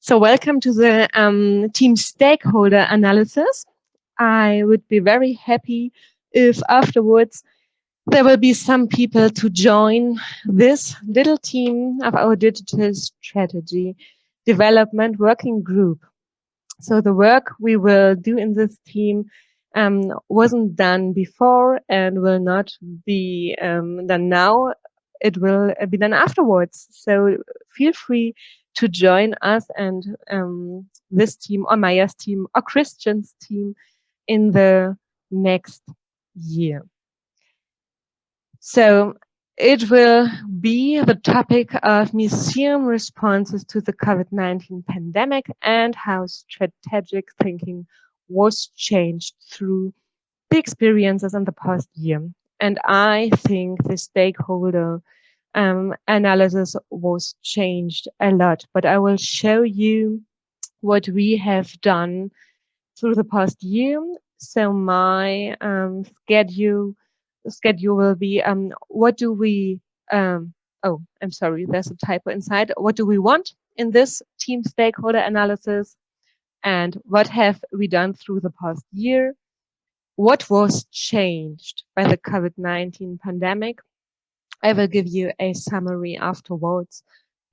So welcome to the team Stakeholder Analysis. I would be very happy if afterwards there will be some people to join this little team of our digital strategy development working group. So the work we will do in this team wasn't done before and will not be done now. It will be done afterwards. So feel free to join us and this team or Maya's team or Christian's team in the next year. So it will be the topic of museum responses to the COVID-19 pandemic and how strategic thinking was changed through the experiences in the past year. And I think the stakeholder analysis was changed a lot, but I will show you what we have done through the past year. So my schedule will be what do we oh, I'm sorry, there's a typo inside. What do we want in this team stakeholder analysis? And what have we done through the past year? What was changed by the COVID-19 pandemic? I will give you a summary afterwards,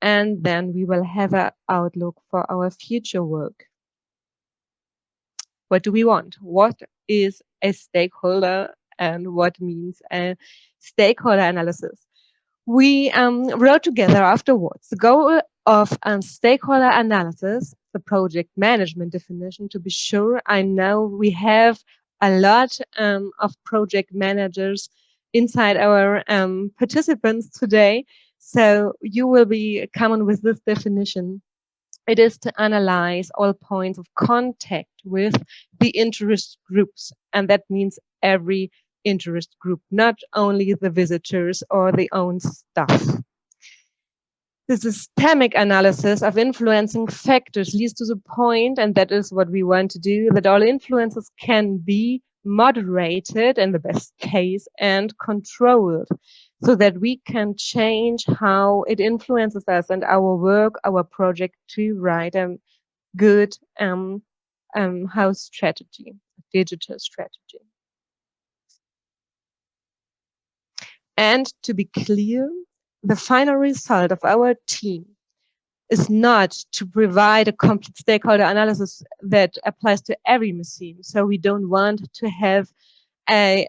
and then we will have an outlook for our future work. What do we want? What is a stakeholder and what means a stakeholder analysis? We wrote together afterwards the goal of stakeholder analysis, the project management definition. To be sure, I know we have a lot of project managers inside our participants today. So you will be coming with this definition. It is to analyze all points of contact with the interest groups. And that means every interest group, not only the visitors or the own staff. The systemic analysis of influencing factors leads to the point, and that is what we want to do, that all influences can be moderated in the best case and controlled so that we can change how it influences us and our work, our project to write a good house strategy, digital strategy. And to be clear, the final result of our team is not to provide a complete stakeholder analysis that applies to every museum. So we don't want to have a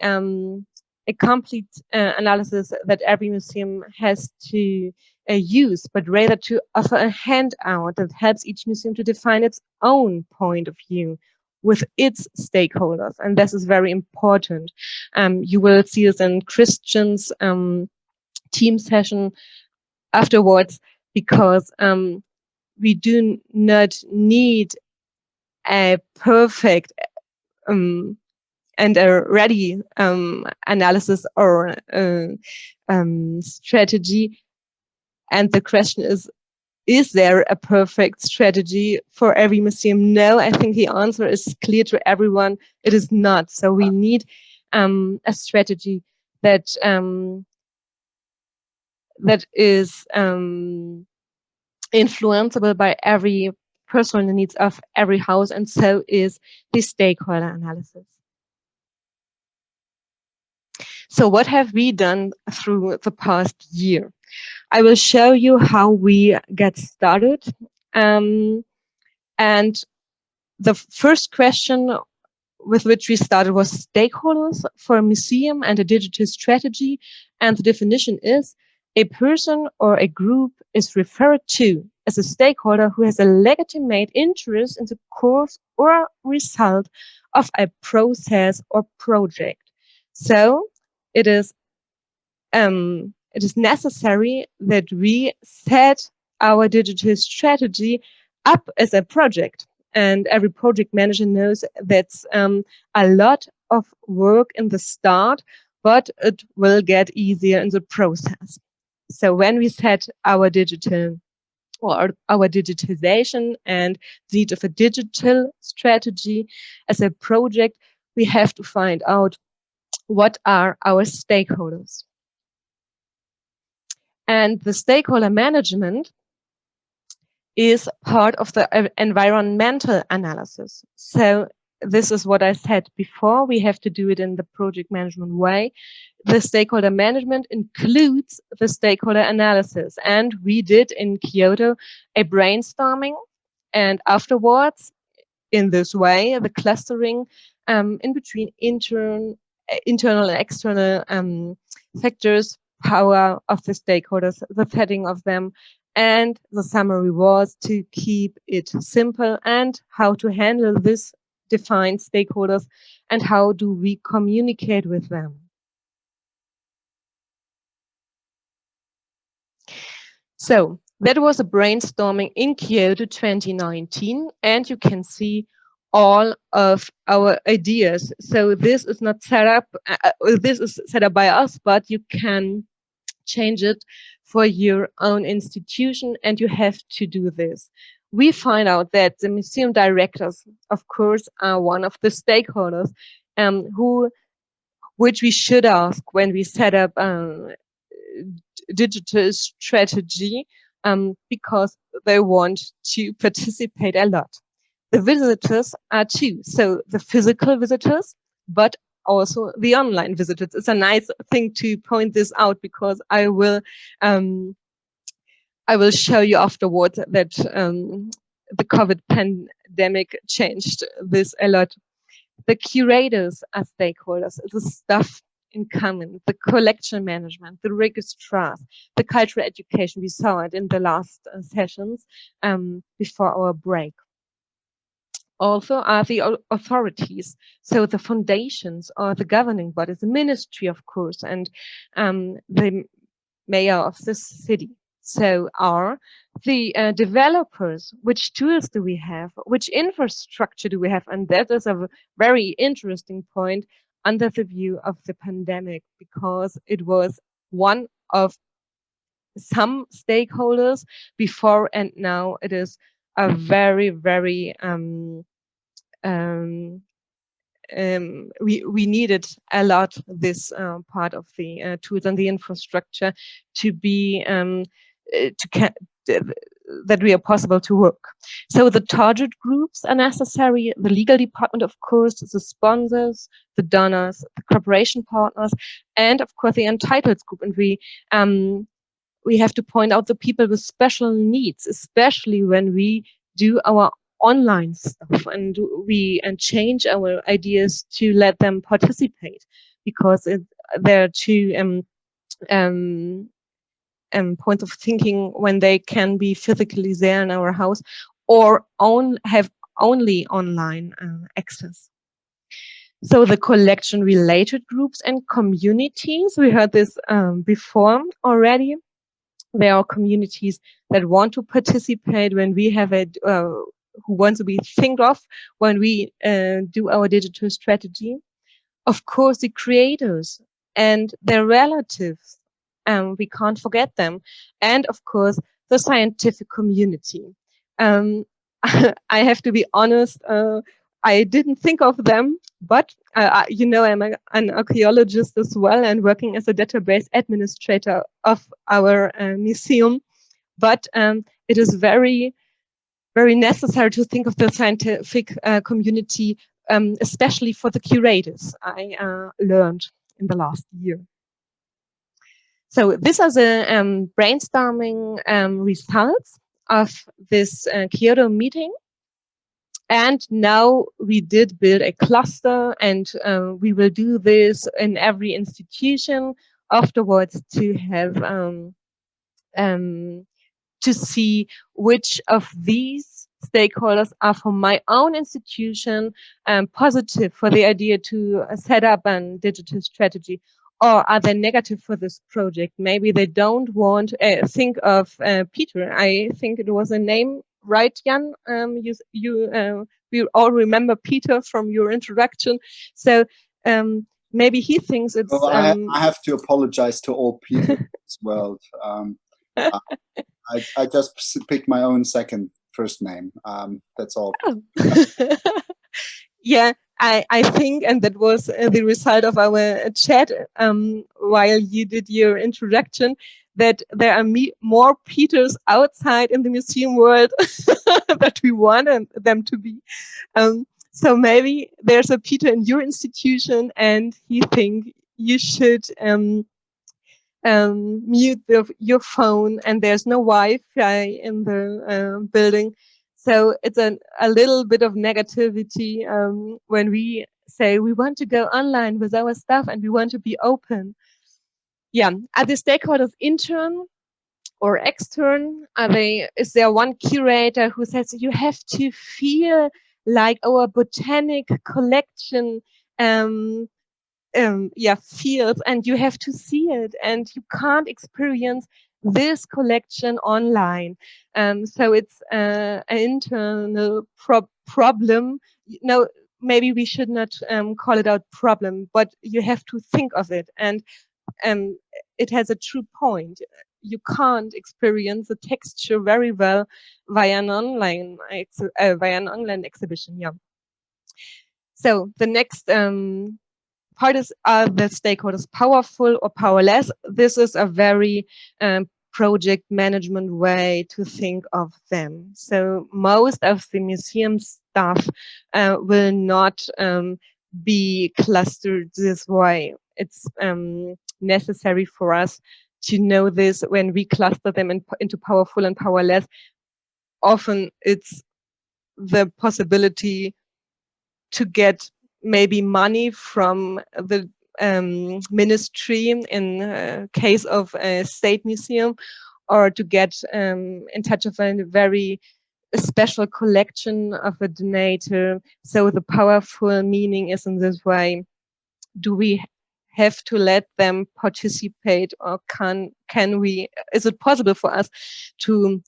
complete analysis that every museum has to use, but rather to offer a handout that helps each museum to define its own point of view with its stakeholders. And this is very important. You will see this in Christian's team session afterwards, because we do not need a perfect and a ready analysis or strategy. And the question is there a perfect strategy for every museum? No, I think the answer is clear to everyone. It is not. So we need a strategy that that is influenceable by every personal needs of every house, and so is the stakeholder analysis. So what have we done through the past year? I will show you how we get started. And the first question with which we started was stakeholders for a museum and a digital strategy. And the definition is: a person or a group is referred to as a stakeholder who has a legitimate interest in the course or result of a process or project. So it is necessary that we set our digital strategy up as a project. And every project manager knows that's a lot of work in the start, but it will get easier in the process. So when we set our digital or our digitization and the need of a digital strategy as a project, we have to find out what are our stakeholders. And the stakeholder management is part of the environmental analysis. So this is what I said before. We have to do it in the project management way. The stakeholder management includes the stakeholder analysis. And we did in Kyoto a brainstorming. And afterwards, in this way, the clustering in between internal and external factors, power of the stakeholders, the setting of them, and the summary was to keep it simple and how to handle this defined stakeholders and how do we communicate with them. So that was a brainstorming in Kyoto 2019, and you can see all of our ideas. So this is not set up, this is set up by us, but you can change it for your own institution, and you have to do this. We find out that the museum directors, of course, are one of the stakeholders which we should ask when we set up digital strategy, because they want to participate a lot. The visitors are too, so the physical visitors, but also the online visitors. It's a nice thing to point this out because I will show you afterwards that the COVID pandemic changed this a lot. The curators are stakeholders, the staff in common, the collection management, the registrars, the cultural education. We saw it in the last sessions before our break. Also are the authorities, so the foundations or the governing bodies, the ministry, of course, and the mayor of the city. So are the developers, which tools do we have, which infrastructure do we have? And that is a very interesting point under the view of the pandemic, because it was one of some stakeholders before, and now it is a very, very we needed a lot this part of the tools and the infrastructure to be that we are possible to work. So the target groups are necessary, the legal department, of course, the sponsors, the donors, the cooperation partners, and of course the Untitled group. And we have to point out the people with special needs, especially when we do our online stuff and we change our ideas to let them participate, because there are two points of thinking when they can be physically there in our house or have only online access. So the collection related groups and communities, we heard this before already. There are communities that want to participate when we have it, who want to be think of when we do our digital strategy. Of course, the creators and their relatives, we can't forget them. And of course, the scientific community. I have to be honest, I didn't think of them, but you know, I'm an archaeologist as well and working as a database administrator of our museum. But it is very, very necessary to think of the scientific community, especially for the curators, I learned in the last year. So these are the brainstorming results of this Kyoto meeting. And now we did build a cluster, and we will do this in every institution afterwards to have to see which of these stakeholders are for my own institution positive for the idea to set up a digital strategy, or are they negative for this project? Maybe they don't want think of Peter. I think it was a name, right, Jan? We all remember Peter from your introduction. So maybe he thinks it's. Well, I have to apologize to all people as well. I just picked my own first name. That's all. Oh. Yeah, I think, and that was the result of our chat while you did your introduction, that there are more Peters outside in the museum world that we want them to be. So maybe there's a Peter in your institution and he thinks you should mute your phone and there's no Wi-Fi in the building. So it's a little bit of negativity when we say we want to go online with our stuff and we want to be open. Yeah, are the stakeholders intern or extern? Is there one curator who says you have to feel like our botanic collection fields and you have to see it and you can't experience this collection online. So it's an internal problem. No, maybe we should not call it out problem, but you have to think of it. And it has a true point. You can't experience the texture very well via an online exhibition. Yeah. So the next part is, are the stakeholders powerful or powerless? This is a very project management way to think of them. So most of the museum staff will not be clustered this way. It's necessary for us to know this when we cluster them into powerful and powerless. Often it's the possibility to get maybe money from the ministry in case of a state museum, or to get in touch with a very special collection of a donator. So the powerful meaning is in this way: do we have to let them participate, or can we? Is it possible for us to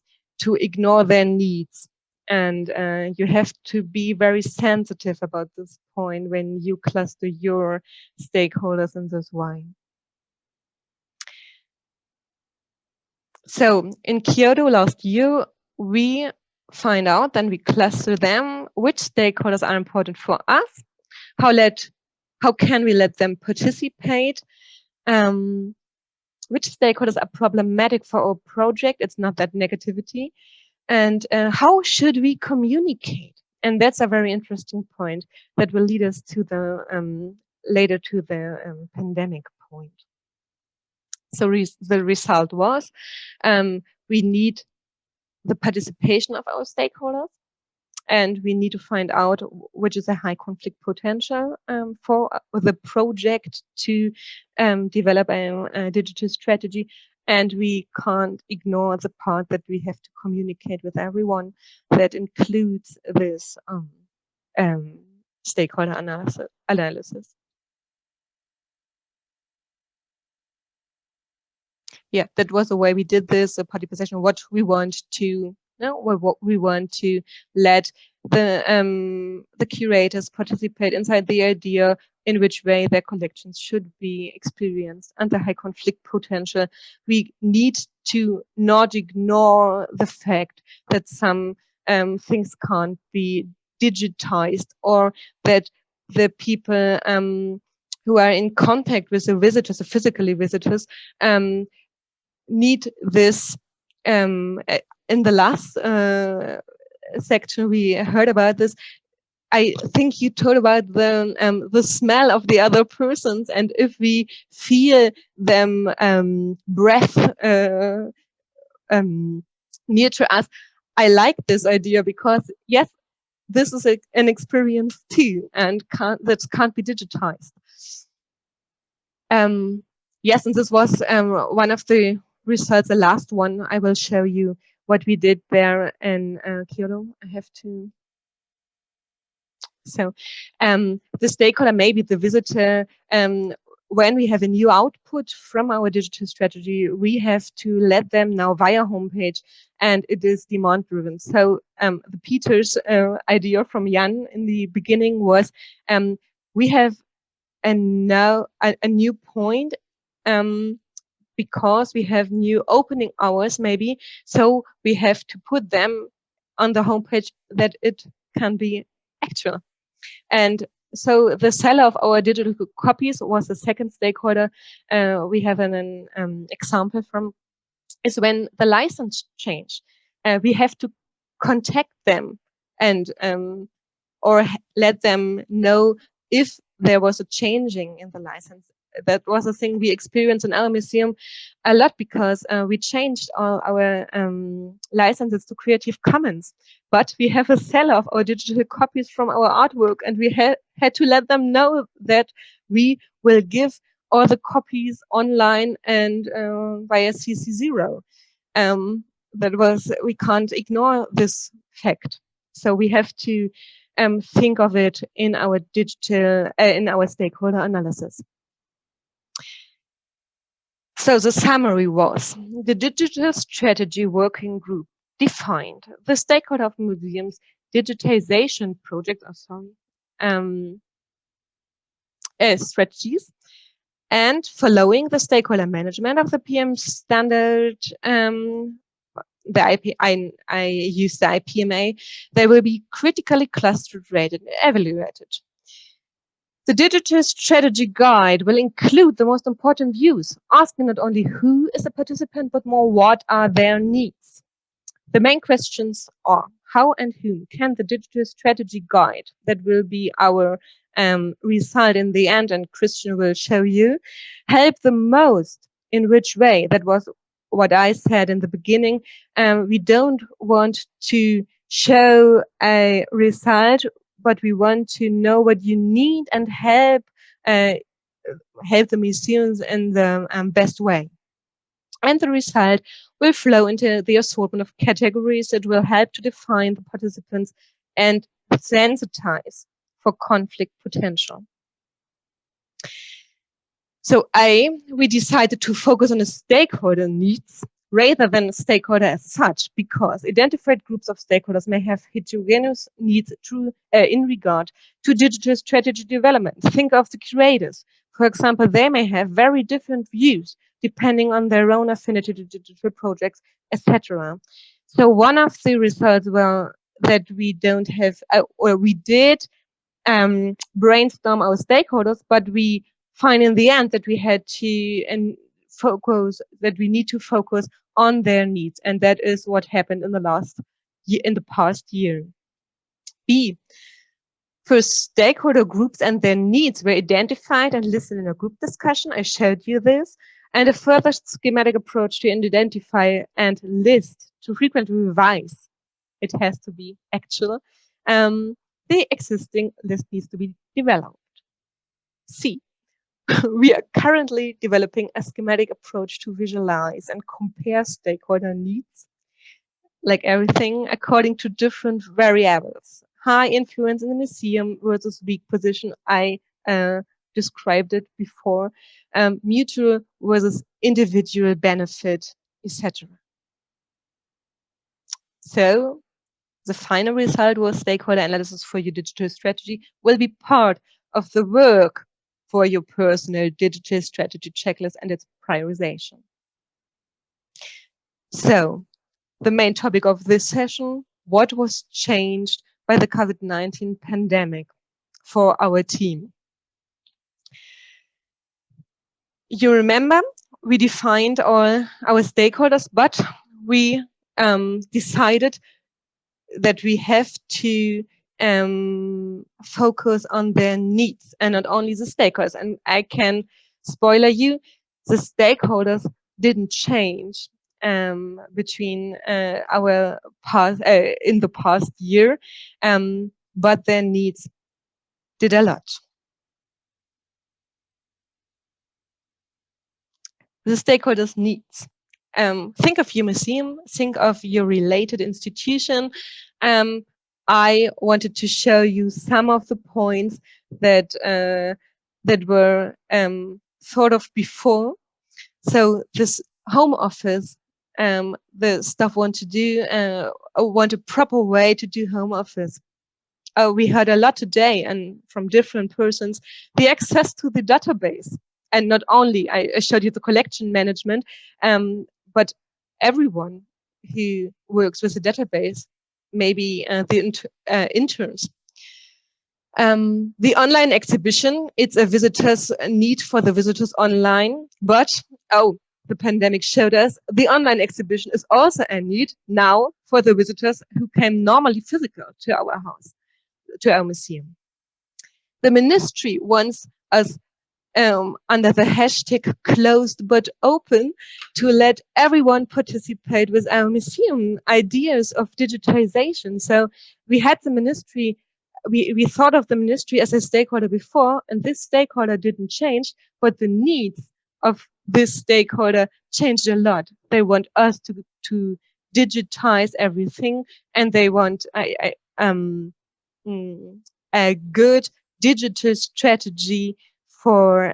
ignore their needs? And you have to be very sensitive about this point when you cluster your stakeholders in this way. So in Kyoto last year, we find out, then we cluster them, which stakeholders are important for us, how can we let them participate, which stakeholders are problematic for our project, it's not that negativity, and how should we communicate? And that's a very interesting point that will lead us to the later to the pandemic point. So the result was we need the participation of our stakeholders, and we need to find out which is a high conflict potential for the project to develop a digital strategy. And we can't ignore the part that we have to communicate with everyone. That includes this stakeholder analysis. Yeah, that was the way we did this, participation, what we want to what we want to let the curators participate inside the idea in which way their collections should be experienced, and the high conflict potential. We need to not ignore the fact that some things can't be digitized, or that the people who are in contact with the visitors, the physically visitors, need this. In the last section, we heard about this. I think you told about the smell of the other persons, and if we feel them breath near to us. I like this idea because yes, this is an experience too, and that can't be digitized. Yes, and this was one of the results, the last one. I will show you what we did there in Kyoto. I have to. So the stakeholder, maybe the visitor, when we have a new output from our digital strategy, we have to let them know via homepage, and it is demand driven. So the Peter's idea from Jan in the beginning was we have a new point because we have new opening hours maybe, so we have to put them on the homepage that it can be actual. And so the seller of our digital copies was the second stakeholder. We have an example from is when the license change. We have to contact them and or let them know if there was a changing in the license. That was a thing we experienced in our museum a lot, because we changed all our licenses to Creative Commons, but we have a seller of our digital copies from our artwork, and we had to let them know that we will give all the copies online and via CC0. We can't ignore this fact. So we have to think of it in our in our stakeholder analysis. So the summary was: the Digital Strategy Working Group defined the stakeholder of museums digitization project, strategies, and following the stakeholder management of the PM standard, I use the IPMA, they will be critically clustered, rated, and evaluated. The Digital Strategy Guide will include the most important views, asking not only who is a participant, but more what are their needs. The main questions are: how and whom can the Digital Strategy Guide, that will be our result in the end, and Christian will show you, help the most? In which way? That was what I said in the beginning. We don't want to show a result, but we want to know what you need and help the museums in the best way. And the result will flow into the assortment of categories that will help to define the participants and sensitize for conflict potential. So we decided to focus on the stakeholder needs rather than stakeholder as such, because identified groups of stakeholders may have heterogeneous needs in regard to digital strategy development. Think of the curators. For example, they may have very different views depending on their own affinity to digital projects, etc. So one of the results were that we don't have, or we did brainstorm our stakeholders, but we find in the end that we had to we need to focus on their needs, and that is what happened in the past year. B, first, stakeholder groups and their needs were identified and listed in a group discussion. I showed you this. And a further schematic approach to identify and list, to frequently revise. It has to be actual. The existing list needs to be developed. C, we are currently developing a schematic approach to visualize and compare stakeholder needs, like everything, according to different variables. High influence in the museum versus weak position. I described it before. Mutual versus individual benefit, etc. So the final result was stakeholder analysis for your digital strategy will be part of the work for your personal digital strategy checklist and its prioritization. So the main topic of this session: what was changed by the COVID-19 pandemic for our team? You remember we defined all our stakeholders, but we decided that we have to focus on their needs and not only the stakeholders. And I can spoiler you, the stakeholders didn't change between our past in the past year, but their needs did a lot. The stakeholders' needs. Think of your museum, think of your related institution. I wanted to show you some of the points that were thought of before. So this home office, the staff want a proper way to do home office. We heard a lot today and from different persons, the access to the database. And not only, I showed you the collection management, but everyone who works with the database, maybe the interns. The online exhibition, it's a visitor's need for the visitors online, but the pandemic showed us, the online exhibition is also a need now for the visitors who came normally physical to our house, to our museum. The ministry wants us under the hashtag closed but open to let everyone participate with our museum ideas of digitization. So we had the ministry, we thought of the ministry as a stakeholder before, and this stakeholder didn't change, but the needs of this stakeholder changed a lot. They want us to digitize everything, and they want a good digital strategy for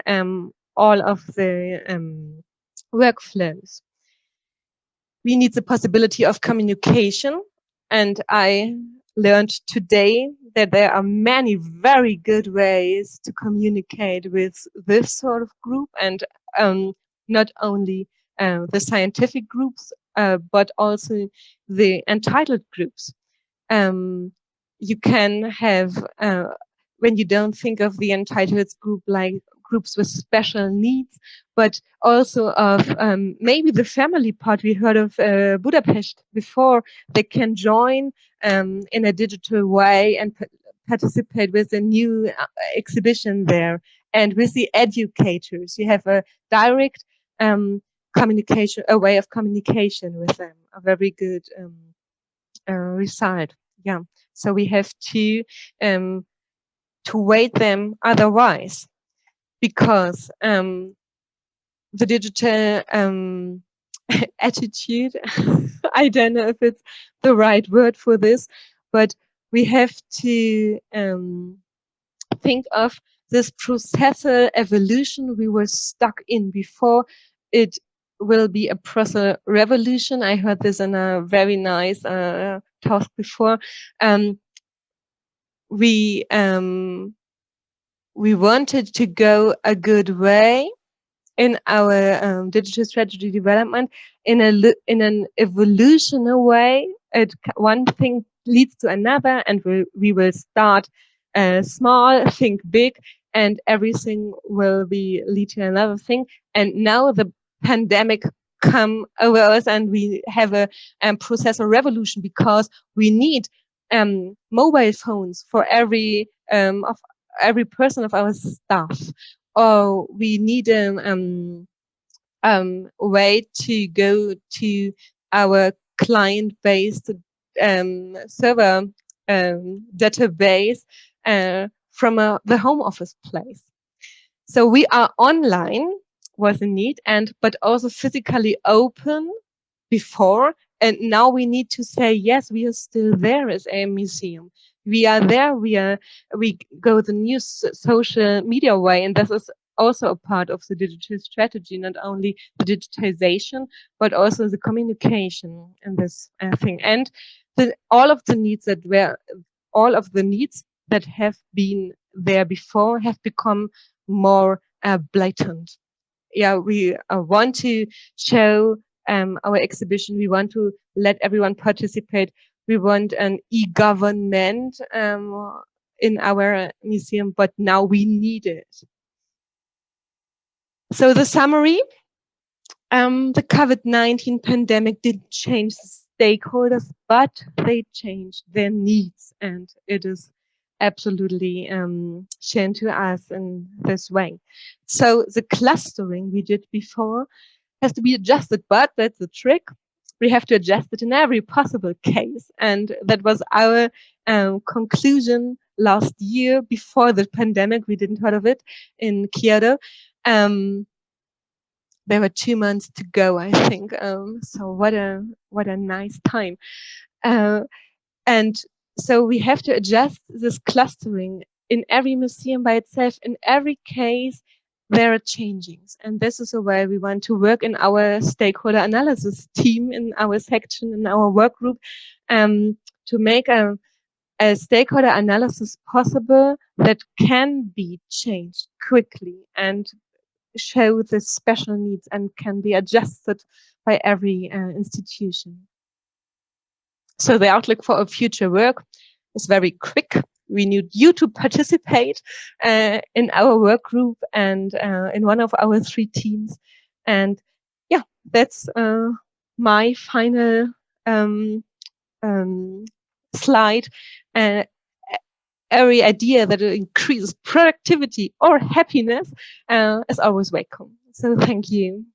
all of the workflows. We need the possibility of communication, and I learned today that there are many very good ways to communicate with this sort of group, and not only the scientific groups, but also the entitled groups. You can have, when you don't think of the entitled group like groups with special needs, but also of maybe the family part. We heard of Budapest before. They can join in a digital way and participate with a new exhibition there. And with the educators, you have a direct communication, a way of communication with them, a very good result. Yeah. So we have to weight them otherwise, because the digital attitude, I don't know if it's the right word for this, but we have to think of this processor evolution we were stuck in before. It will be a processor revolution. I heard this in a very nice talk before. We wanted to go a good way in our digital strategy development in an evolutionary way. One thing leads to another, and we will start small, think big, and everything will be lead to another thing. And now the pandemic come over us, and we have a processor revolution, because we need mobile phones for every person of our staff. Or we need a way to go to our client-based server database from the home office place. So we are online was a need, but also physically open before. And now we need to say, yes, we are still there as a museum. We are there. We go the new social media way, and this is also a part of the digital strategy, not only the digitization, but also the communication in this thing. And all of the needs that have been there before have become more blatant. Yeah, we want to show our exhibition. We want to let everyone participate. We want an e-government in our museum, but now we need it. So the summary, the COVID-19 pandemic didn't change the stakeholders, but they changed their needs, and it is absolutely shown to us in this way. So the clustering we did before has to be adjusted, but that's the trick. We have to adjust it in every possible case. And that was our conclusion last year before the pandemic. We didn't heard of it in Kyoto. There were 2 months to go, I think. So what a nice time. And so we have to adjust this clustering in every museum by itself. In every case, there are changings. And this is a way we want to work in our stakeholder analysis team, in our section, in our work group, to make a stakeholder analysis possible that can be changed quickly and show the special needs and can be adjusted by every institution. So the outlook for our future work is very quick. We need you to participate in our work group and in one of our 3 teams. And yeah, that's my final um, slide. And every idea that increases productivity or happiness is always welcome. So thank you.